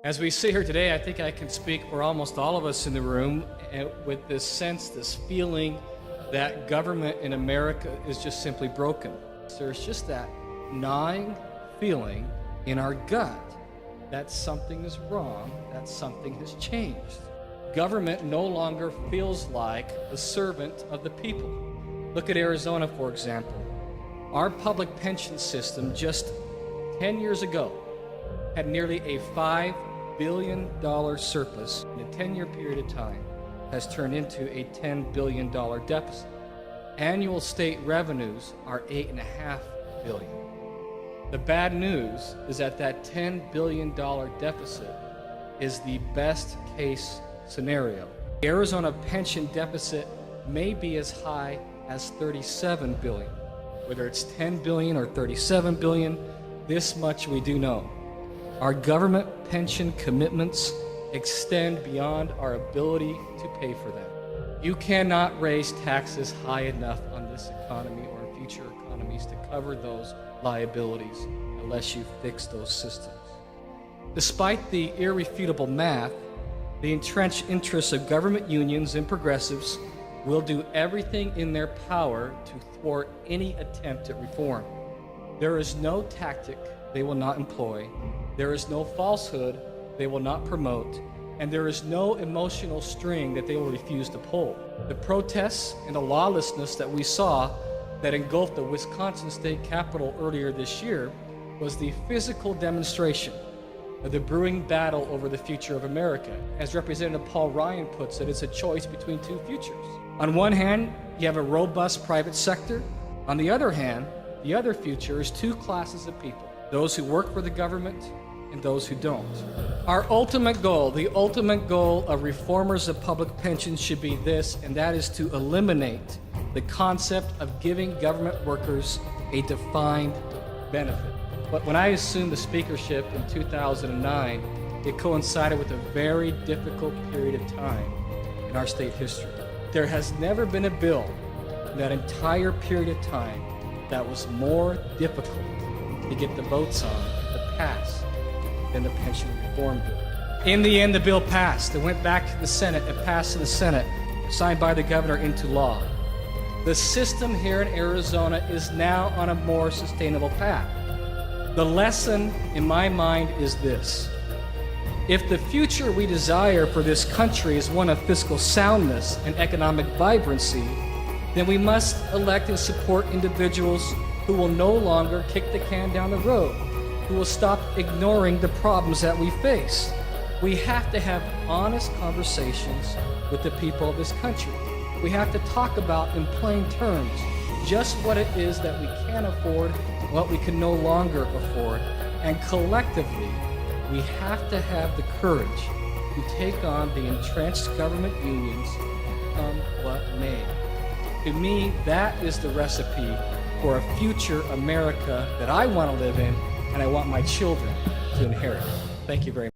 As we sit here today, I think I can speak for almost all of us in the room with this sense, this feeling that government in America is just simply broken. There's just that gnawing feeling in our gut that something is wrong, that something has changed. Government no longer feels like the servant of the people. Look at Arizona, for example. Our public pension system just 10 years ago had nearly a $5 billion surplus in a 10-year period of time has turned into a $10 billion deficit. Annual state revenues are $8.5 billion. The bad news is that $10 billion deficit is the best case scenario. The Arizona pension deficit may be as high as $37 billion. Whether it's $10 billion or $37 billion, this much we do know. Our government pension commitments extend beyond our ability to pay for them. You cannot raise taxes high enough on this economy or future economies to cover those liabilities unless you fix those systems. Despite the irrefutable math, the entrenched interests of government unions and progressives will do everything in their power to thwart any attempt at reform. There is no tactic they will not employ. There is no falsehood they will not promote, and there is no emotional string that they will refuse to pull. The protests and the lawlessness that we saw that engulfed the Wisconsin State Capitol earlier this year was the physical demonstration of the brewing battle over the future of America. As Representative Paul Ryan puts it, it's a choice between two futures. On one hand, you have a robust private sector. On the other hand, the other future is two classes of people, those who work for the government and those who don't. Our ultimate goal, the ultimate goal of reformers of public pensions should be this, and that is to eliminate the concept of giving government workers a defined benefit. But when I assumed the speakership in 2009, it coincided with a very difficult period of time in our state history. There has never been a bill in that entire period of time that was more difficult to get the votes on to pass than the pension reform bill. In the end, the bill passed. It went back to the Senate. It passed in the Senate, signed by the governor into law. The system here in Arizona is now on a more sustainable path. The lesson in my mind is this: if the future we desire for this country is one of fiscal soundness and economic vibrancy, then we must elect and support individuals who will no longer kick the can down the road, who will stop ignoring the problems that we face. We have to have honest conversations with the people of this country. We have to talk about in plain terms just what it is that we can afford, what we can no longer afford, and collectively, we have to have the courage to take on the entrenched government unions, come what may. To me, that is the recipe for a future America that I want to live in and I want my children to inherit. Thank you very much.